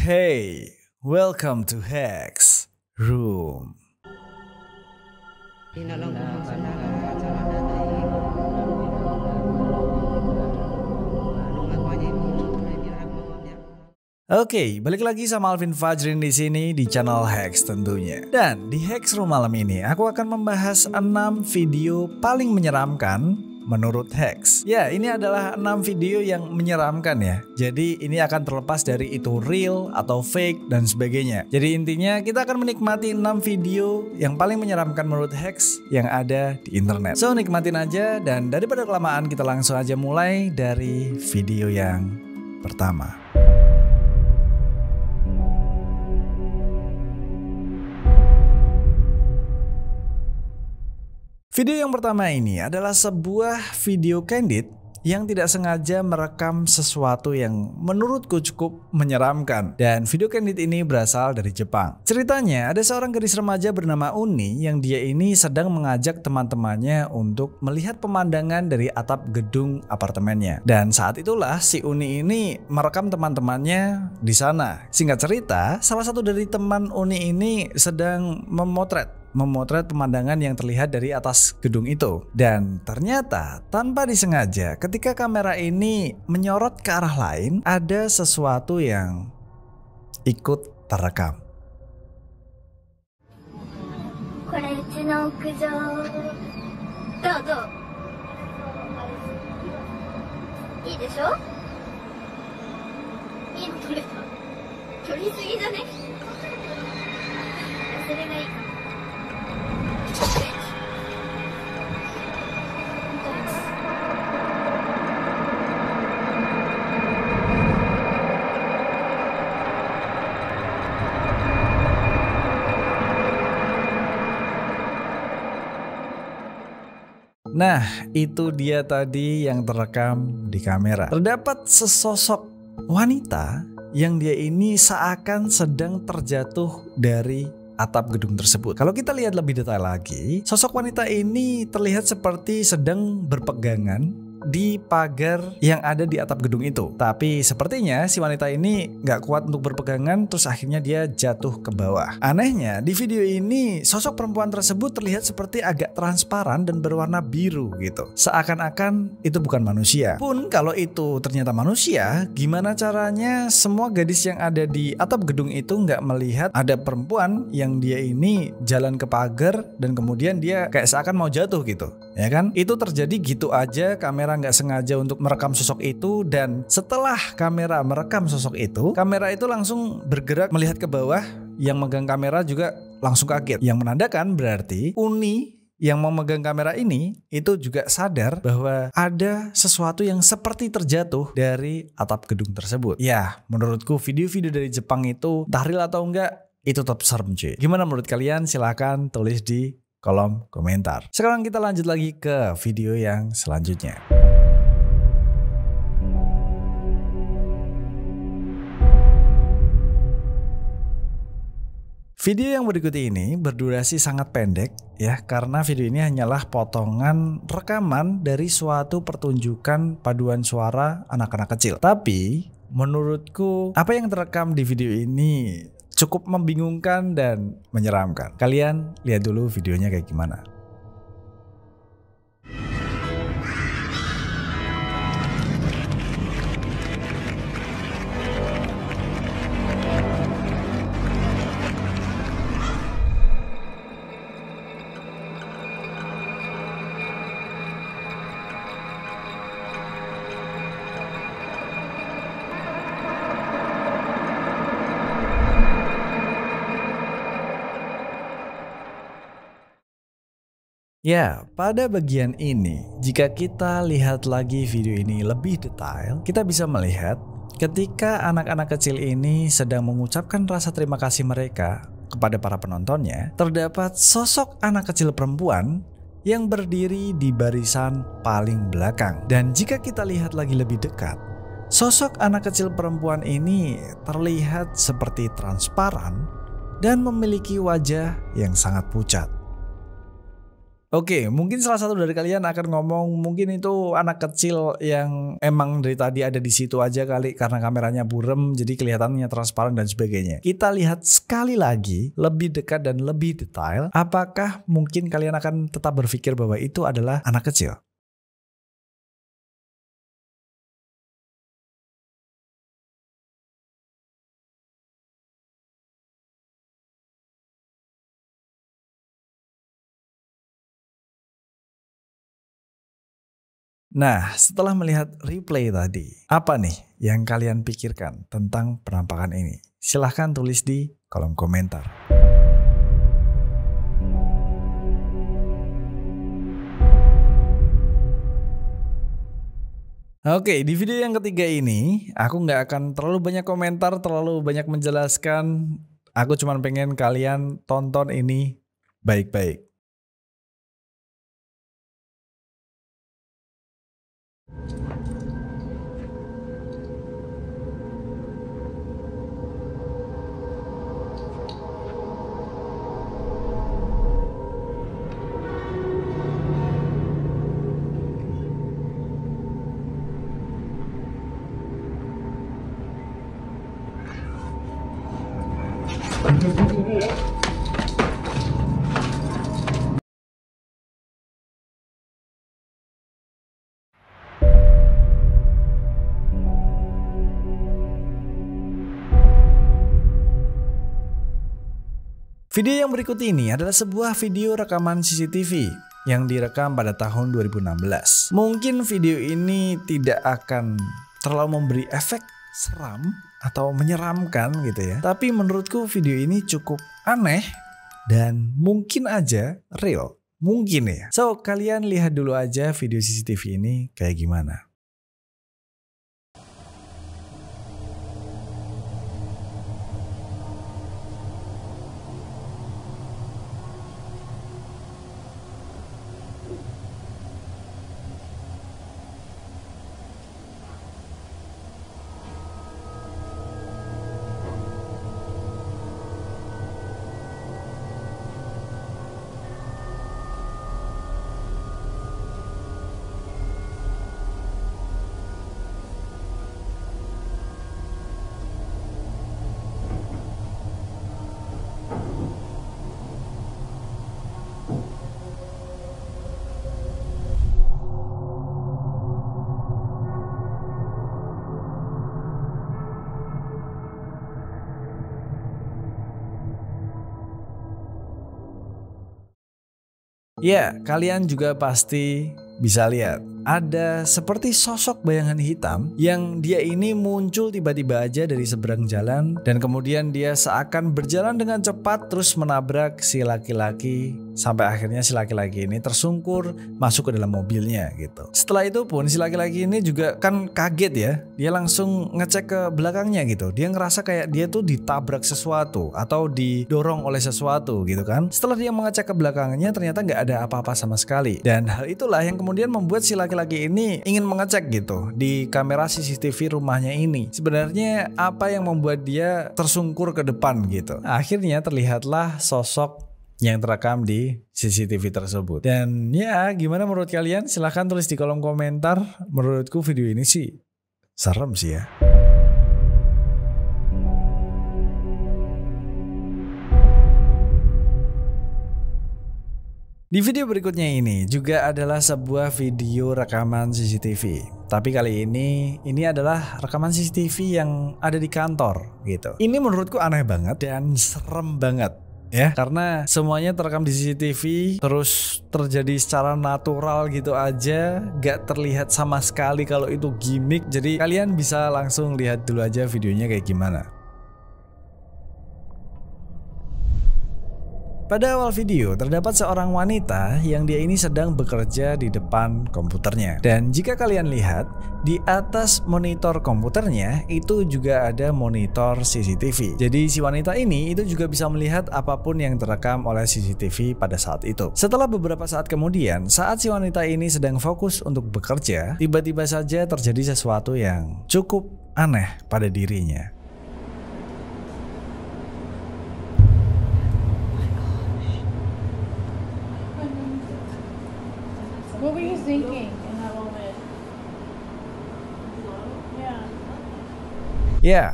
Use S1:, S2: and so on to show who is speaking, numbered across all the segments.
S1: Hey, welcome to Hex Room. Oke, balik lagi sama Alvin Fajrin di sini di channel Hex tentunya. Dan di Hex Room malam ini aku akan membahas 6 video paling menyeramkan menurut Hex. Ya, ini adalah 6 video yang menyeramkan ya. Jadi ini akan terlepas dari itu real atau fake dan sebagainya. Jadi intinya kita akan menikmati 6 video yang paling menyeramkan menurut Hex yang ada di internet. So nikmatin aja, dan daripada kelamaan kita langsung aja mulai dari video yang pertama. Video yang pertama ini adalah sebuah video candid yang tidak sengaja merekam sesuatu yang menurutku cukup menyeramkan. Dan video candid ini berasal dari Jepang. Ceritanya ada seorang gadis remaja bernama Uni yang dia ini sedang mengajak teman-temannya untuk melihat pemandangan dari atap gedung apartemennya. Dan saat itulah si Uni ini merekam teman-temannya di sana. Singkat cerita, salah satu dari teman Uni ini sedang memotret pemandangan yang terlihat dari atas gedung itu. Dan ternyata tanpa disengaja ketika kamera ini menyorot ke arah lain, ada sesuatu yang ikut terekam. Nah, itu dia tadi yang terekam di kamera. Terdapat sesosok wanita yang dia ini seakan sedang terjatuh dari atap gedung tersebut. Kalau kita lihat lebih detail lagi, sosok wanita ini terlihat seperti sedang berpegangan di pagar yang ada di atap gedung itu. Tapi sepertinya si wanita ini gak kuat untuk berpegangan, terus akhirnya dia jatuh ke bawah. Anehnya di video ini sosok perempuan tersebut terlihat seperti agak transparan dan berwarna biru gitu. Seakan-akan itu bukan manusia. Pun kalau itu ternyata manusia, gimana caranya semua gadis yang ada di atap gedung itu gak melihat ada perempuan yang dia ini jalan ke pagar dan kemudian dia kayak seakan mau jatuh gitu, ya kan? Itu terjadi gitu aja, kamera nggak sengaja untuk merekam sosok itu. Dan setelah kamera merekam sosok itu, kamera itu langsung bergerak melihat ke bawah. Yang megang kamera juga langsung kaget, yang menandakan berarti Uni yang memegang kamera ini itu juga sadar bahwa ada sesuatu yang seperti terjatuh dari atap gedung tersebut. Ya, menurutku video-video dari Jepang itu tahril atau enggak, itu tetap serem cuy. Gimana menurut kalian? Silahkan tulis di kolom komentar. Sekarang kita lanjut lagi ke video yang selanjutnya. Video yang berikut ini berdurasi sangat pendek ya, karena video ini hanyalah potongan rekaman dari suatu pertunjukan paduan suara anak-anak kecil. Tapi menurutku apa yang terekam di video ini cukup membingungkan dan menyeramkan. Kalian lihat dulu videonya kayak gimana. Ya, pada bagian ini, jika kita lihat lagi video ini lebih detail, kita bisa melihat ketika anak-anak kecil ini sedang mengucapkan rasa terima kasih mereka kepada para penontonnya, terdapat sosok anak kecil perempuan yang berdiri di barisan paling belakang. Dan jika kita lihat lagi lebih dekat, sosok anak kecil perempuan ini terlihat seperti transparan dan memiliki wajah yang sangat pucat. Oke, mungkin salah satu dari kalian akan ngomong mungkin itu anak kecil yang emang dari tadi ada di situ aja kali karena kameranya burem jadi kelihatannya transparan dan sebagainya. Kita lihat sekali lagi lebih dekat dan lebih detail. Apakah mungkin kalian akan tetap berpikir bahwa itu adalah anak kecil? Nah, setelah melihat replay tadi, apa nih yang kalian pikirkan tentang penampakan ini? Silahkan tulis di kolom komentar. Oke, di video yang ketiga ini, aku nggak akan terlalu banyak komentar, terlalu banyak menjelaskan. Aku cuma pengen kalian tonton ini baik-baik. Video yang berikut ini adalah sebuah video rekaman CCTV yang direkam pada tahun 2016. Mungkin video ini tidak akan terlalu memberi efek seram atau menyeramkan gitu ya. Tapi menurutku video ini cukup aneh dan mungkin aja real. Mungkin ya. So, kalian lihat dulu aja video CCTV ini kayak gimana. Ya, kalian juga pasti bisa lihat. Ada seperti sosok bayangan hitam yang dia ini muncul tiba-tiba aja dari seberang jalan dan kemudian dia seakan berjalan dengan cepat terus menabrak si laki-laki sampai akhirnya si laki-laki ini tersungkur masuk ke dalam mobilnya gitu. Setelah itu pun si laki-laki ini juga kan kaget ya. Dia langsung ngecek ke belakangnya gitu. Dia ngerasa kayak dia tuh ditabrak sesuatu atau didorong oleh sesuatu gitu kan. Setelah dia mengecek ke belakangnya ternyata nggak ada apa-apa sama sekali. Dan hal itulah yang kemudian membuat si laki-laki ini ingin mengecek gitu di kamera CCTV rumahnya ini. Sebenarnya apa yang membuat dia tersungkur ke depan gitu. Akhirnya terlihatlah sosok yang terekam di CCTV tersebut. Dan ya gimana menurut kalian? Silahkan tulis di kolom komentar. Menurutku video ini sih serem sih ya. Di video berikutnya ini juga adalah sebuah video rekaman CCTV. Tapi kali ini adalah rekaman CCTV yang ada di kantor gitu. Ini menurutku aneh banget dan serem banget ya. Karena semuanya terekam di CCTV terus terjadi secara natural gitu aja. Gak terlihat sama sekali kalau itu gimmick. Jadi kalian bisa langsung lihat dulu aja videonya kayak gimana. Pada awal video, terdapat seorang wanita yang dia ini sedang bekerja di depan komputernya. Dan jika kalian lihat, di atas monitor komputernya itu juga ada monitor CCTV. Jadi si wanita ini itu juga bisa melihat apapun yang terekam oleh CCTV pada saat itu. Setelah beberapa saat kemudian, saat si wanita ini sedang fokus untuk bekerja, tiba-tiba saja terjadi sesuatu yang cukup aneh pada dirinya.
S2: you thinking in that moment? Yeah.
S1: Ya,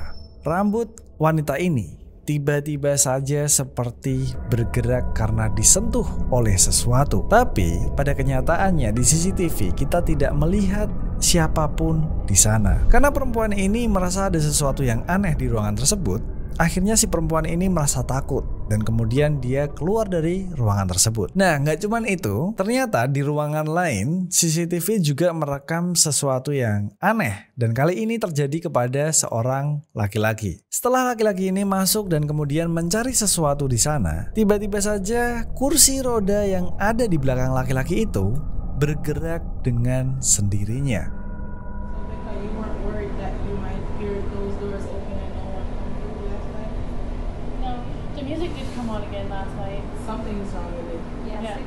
S1: rambut wanita ini tiba-tiba saja seperti bergerak karena disentuh oleh sesuatu. Tapi pada kenyataannya di CCTV kita tidak melihat siapapun di sana. Karena perempuan ini merasa ada sesuatu yang aneh di ruangan tersebut, akhirnya si perempuan ini merasa takut dan kemudian dia keluar dari ruangan tersebut. Nah, nggak cuman itu, ternyata di ruangan lain CCTV juga merekam sesuatu yang aneh dan kali ini terjadi kepada seorang laki-laki. Setelah laki-laki ini masuk dan kemudian mencari sesuatu di sana, tiba-tiba saja kursi roda yang ada di belakang laki-laki itu bergerak dengan sendirinya.
S3: You weren't worried that you might hear those doors open and no one come through last night?
S2: No, the music did come on again last night.
S3: Something's wrong with it.
S2: Yeah.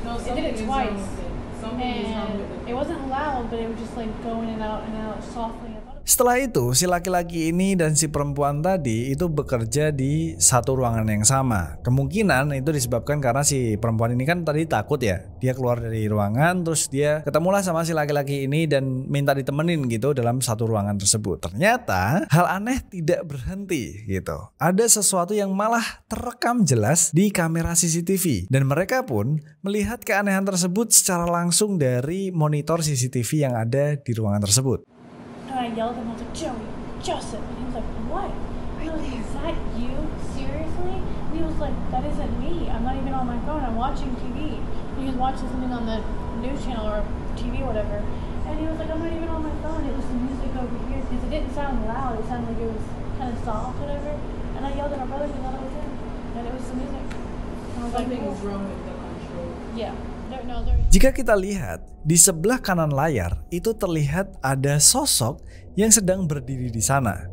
S3: No,
S2: It did
S3: something
S2: it
S3: is wrong
S2: twice.
S3: with it. Something is wrong
S2: And
S3: with
S2: it wasn't loud, but it would just like go in and out softly.
S1: Setelah itu, si laki-laki ini dan si perempuan tadi itu bekerja di satu ruangan yang sama. Kemungkinan itu disebabkan karena si perempuan ini kan tadi takut ya. Dia keluar dari ruangan, terus dia ketemulah sama si laki-laki ini dan minta ditemenin gitu dalam satu ruangan tersebut. Ternyata hal aneh tidak berhenti gitu. Ada sesuatu yang malah terekam jelas di kamera CCTV. Dan mereka pun melihat keanehan tersebut secara langsung dari monitor CCTV yang ada di ruangan tersebut.
S2: And I yelled at him, I was like, Joey, Joseph. And he was like, what? I was like, is that you? Seriously? And he was like, that isn't me. I'm not even on my phone. I'm watching TV. And he was watching something on the news channel or TV or whatever. And he was like, I'm not even on my phone. It was the music over here. Because it didn't sound loud. It sounded like it was kind of soft, whatever. And I yelled at our brother because I thought it was him. And it was the music. And I was like,
S3: Something
S2: cool.
S3: is wrong with the control.
S2: Yeah.
S1: Jika kita lihat di sebelah kanan layar itu terlihat ada sosok yang sedang berdiri di sana.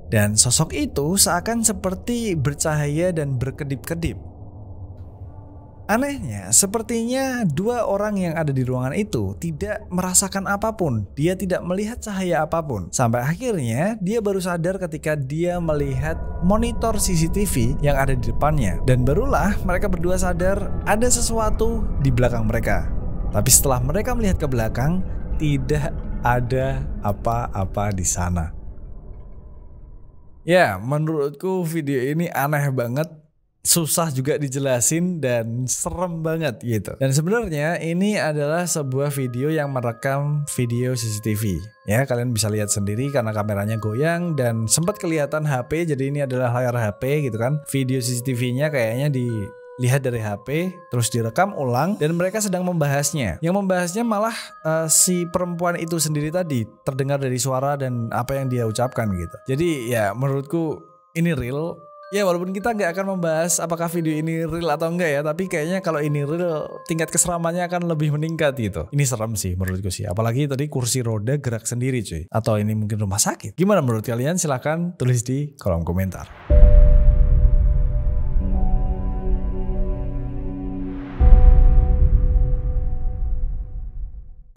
S1: Dan sosok itu seakan seperti bercahaya dan berkedip-kedip. Anehnya, sepertinya dua orang yang ada di ruangan itu tidak merasakan apapun. Dia tidak melihat cahaya apapun. Sampai akhirnya dia baru sadar ketika dia melihat monitor CCTV yang ada di depannya. Dan barulah mereka berdua sadar ada sesuatu di belakang mereka. Tapi setelah mereka melihat ke belakang, tidak ada apa-apa di sana. Ya, menurutku video ini aneh banget. Susah juga dijelasin dan serem banget gitu. Dan sebenarnya ini adalah sebuah video yang merekam video CCTV. Ya, kalian bisa lihat sendiri karena kameranya goyang dan sempat kelihatan HP. Jadi ini adalah layar HP gitu kan. Video CCTV-nya kayaknya dilihat dari HP, terus direkam ulang dan mereka sedang membahasnya. Yang membahasnya malah si perempuan itu sendiri tadi, terdengar dari suara dan apa yang dia ucapkan gitu. Jadi ya menurutku ini real. Ya walaupun kita nggak akan membahas apakah video ini real atau enggak ya, tapi kayaknya kalau ini real tingkat keseramannya akan lebih meningkat gitu. Ini serem sih menurutku sih, apalagi tadi kursi roda gerak sendiri cuy. Atau ini mungkin rumah sakit. Gimana menurut kalian? Silahkan tulis di kolom komentar.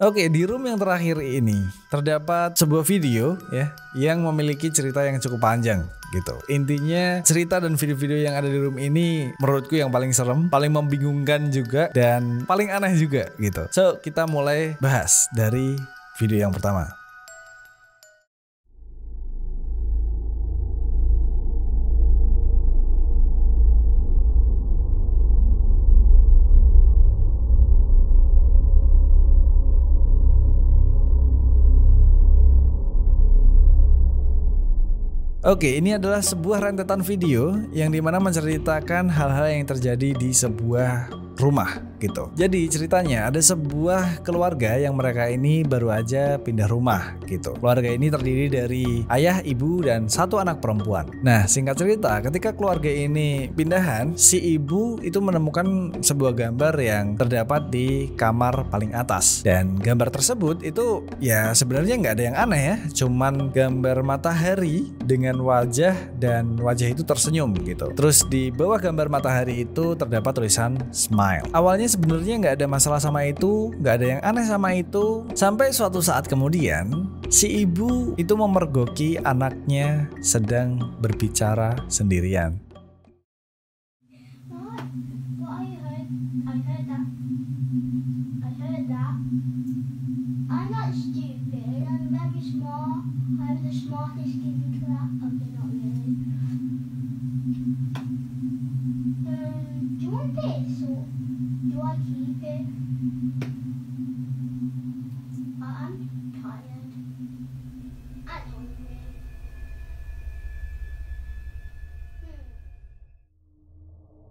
S1: Oke, di room yang terakhir ini terdapat sebuah video ya yang memiliki cerita yang cukup panjang gitu. Intinya cerita dan video-video yang ada di room ini menurutku yang paling serem, paling membingungkan juga dan paling aneh juga gitu. So, kita mulai bahas dari video yang pertama. Oke, ini adalah sebuah rentetan video yang dimana menceritakan hal-hal yang terjadi di sebuah rumah gitu. Jadi ceritanya ada sebuah keluarga yang mereka ini baru aja pindah rumah gitu. Keluarga ini terdiri dari ayah, ibu, dan satu anak perempuan. Nah, singkat cerita, ketika keluarga ini pindahan, si ibu itu menemukan sebuah gambar yang terdapat di kamar paling atas. Dan gambar tersebut itu ya sebenarnya nggak ada yang aneh ya, cuman gambar matahari dengan wajah dan wajah itu tersenyum gitu. Terus di bawah gambar matahari itu terdapat tulisan smile. Awalnya sebenarnya nggak ada masalah sama itu, nggak ada yang aneh sama itu, sampai suatu saat kemudian si ibu itu memergoki anaknya sedang berbicara sendirian.
S4: Well, I heard that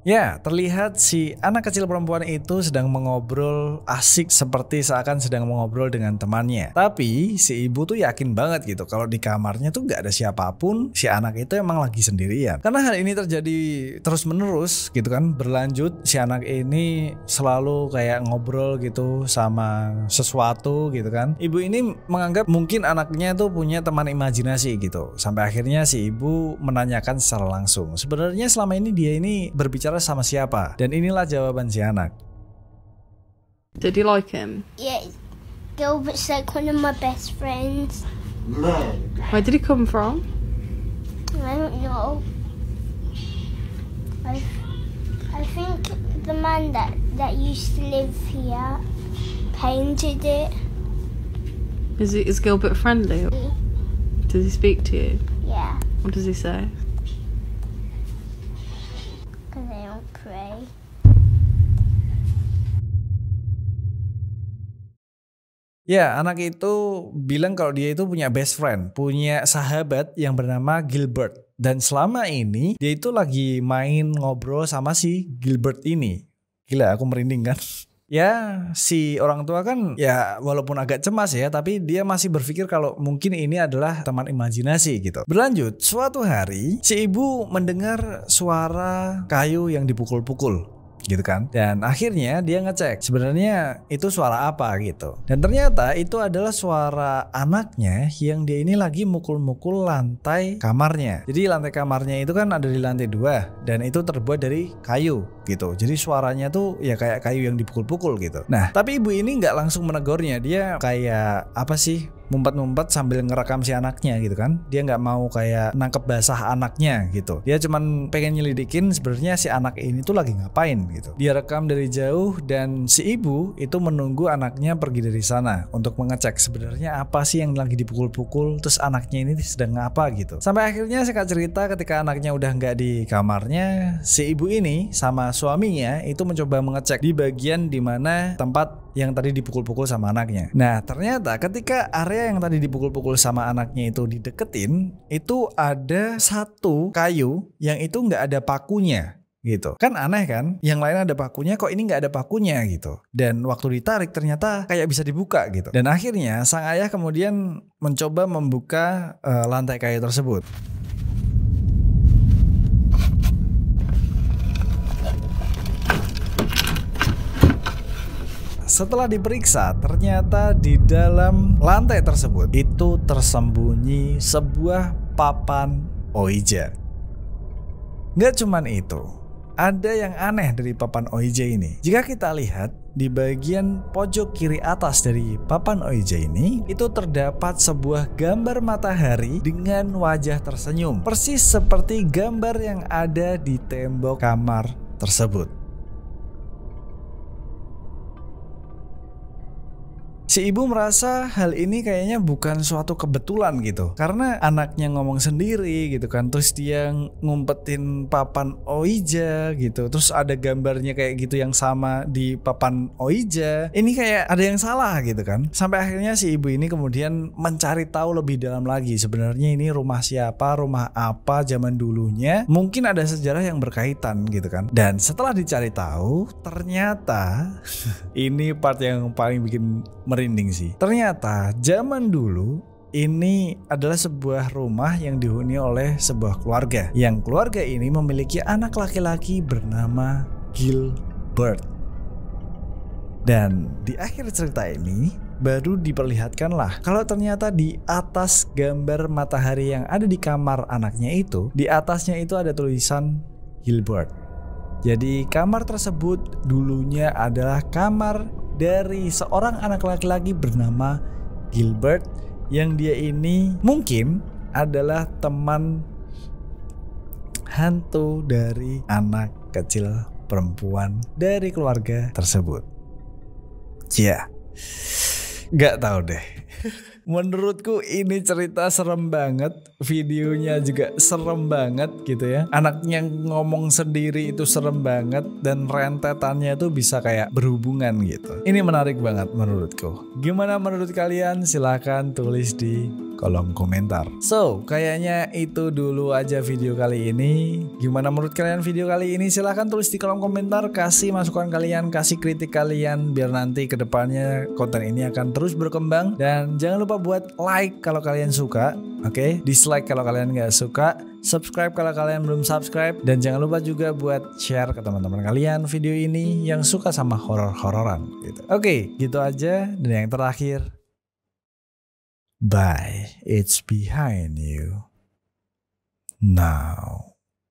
S1: Ya, terlihat si anak kecil perempuan itu sedang mengobrol asik seperti seakan sedang mengobrol dengan temannya. Tapi si ibu tuh yakin banget gitu kalau di kamarnya tuh gak ada siapapun, si anak itu emang lagi sendirian. Karena hal ini terjadi terus menerus gitu kan, berlanjut. Si anak ini selalu kayak ngobrol gitu sama sesuatu gitu kan. Ibu ini menganggap mungkin anaknya tuh punya teman imajinasi gitu. Sampai akhirnya si ibu menanyakan secara langsung, sebenarnya selama ini dia ini berbicara sama siapa? Dan inilah jawaban si anak.
S4: Did you like him?
S5: Yeah, Gilbert's like one of my best friends.
S4: Where did he come from?
S5: I don't know. I think the man that used to live here painted it.
S4: Is Gilbert friendly? Does he speak to you?
S5: Yeah,
S4: What does he say?
S5: because I don't pray.
S1: Ya, anak itu bilang kalau dia itu punya best friend, punya sahabat yang bernama Gilbert. Dan selama ini dia itu lagi main ngobrol sama si Gilbert ini. Gila, aku merinding kan. Ya, si orang tua kan ya walaupun agak cemas ya, tapi dia masih berpikir kalau mungkin ini adalah teman imajinasi gitu. Berlanjut, suatu hari si ibu mendengar suara kayu yang dipukul-pukul gitu kan. Dan akhirnya dia ngecek sebenarnya itu suara apa gitu. Dan ternyata itu adalah suara anaknya yang dia ini lagi mukul-mukul lantai kamarnya. Jadi lantai kamarnya itu kan ada di lantai 2 dan itu terbuat dari kayu gitu. Jadi suaranya tuh ya kayak kayu yang dipukul-pukul gitu. Nah, tapi ibu ini nggak langsung menegurnya. Dia kayak apa sih? Ngumpet-ngumpet sambil ngerekam si anaknya gitu kan. Dia nggak mau kayak nangkep basah anaknya gitu. Dia cuman pengen nyelidikin sebenarnya si anak ini tuh lagi ngapain gitu. Dia rekam dari jauh dan si ibu itu menunggu anaknya pergi dari sana untuk mengecek sebenarnya apa sih yang lagi dipukul-pukul, terus anaknya ini sedang ngapa gitu. Sampai akhirnya singkat cerita ketika anaknya udah nggak di kamarnya, si ibu ini sama suaminya itu mencoba mengecek di bagian dimana tempat yang tadi dipukul-pukul sama anaknya. Nah, ternyata ketika area yang tadi dipukul-pukul sama anaknya itu dideketin, itu ada satu kayu yang itu nggak ada pakunya gitu. Kan aneh kan? Yang lain ada pakunya, kok ini nggak ada pakunya gitu. Dan waktu ditarik ternyata kayak bisa dibuka gitu. Dan akhirnya sang ayah kemudian mencoba membuka lantai kayu tersebut. Setelah diperiksa, ternyata di dalam lantai tersebut itu tersembunyi sebuah papan Ouija. Gak cuman itu, ada yang aneh dari papan Ouija ini. Jika kita lihat di bagian pojok kiri atas dari papan Ouija ini, itu terdapat sebuah gambar matahari dengan wajah tersenyum, persis seperti gambar yang ada di tembok kamar tersebut. Si ibu merasa hal ini kayaknya bukan suatu kebetulan gitu. Karena anaknya ngomong sendiri gitu kan. Terus dia ngumpetin papan Ouija gitu. Terus ada gambarnya kayak gitu yang sama di papan Ouija. Ini kayak ada yang salah gitu kan. Sampai akhirnya si ibu ini kemudian mencari tahu lebih dalam lagi. Sebenarnya ini rumah siapa, rumah apa zaman dulunya. Mungkin ada sejarah yang berkaitan gitu kan. Dan setelah dicari tahu, ternyata ini part yang paling bikin merinding sih. Ternyata zaman dulu ini adalah sebuah rumah yang dihuni oleh sebuah keluarga. Yang keluarga ini memiliki anak laki-laki bernama Gilbert. Dan di akhir cerita ini baru diperlihatkanlah kalau ternyata di atas gambar matahari yang ada di kamar anaknya itu, di atasnya itu ada tulisan Gilbert. Jadi kamar tersebut dulunya adalah kamar dari seorang anak laki-laki bernama Gilbert yang dia ini mungkin adalah teman hantu dari anak kecil perempuan dari keluarga tersebut. Ya, gak tahu deh. Menurutku ini cerita serem banget, videonya juga serem banget gitu ya. Anaknya ngomong sendiri itu serem banget dan rentetannya tuh bisa kayak berhubungan gitu. Ini menarik banget menurutku. Gimana menurut kalian? Silahkan tulis di kolom komentar. So, kayaknya itu dulu aja video kali ini. Gimana menurut kalian video kali ini? Silahkan tulis di kolom komentar, kasih masukan kalian, kasih kritik kalian, biar nanti kedepannya konten ini akan terus berkembang. Dan jangan lupa buat like kalau kalian suka, oke? Dislike kalau kalian nggak suka, subscribe kalau kalian belum subscribe, dan jangan lupa juga buat share ke teman-teman kalian video ini yang suka sama horor-hororan gitu. Oke, gitu aja. Dan yang terakhir, bye, it's behind you now.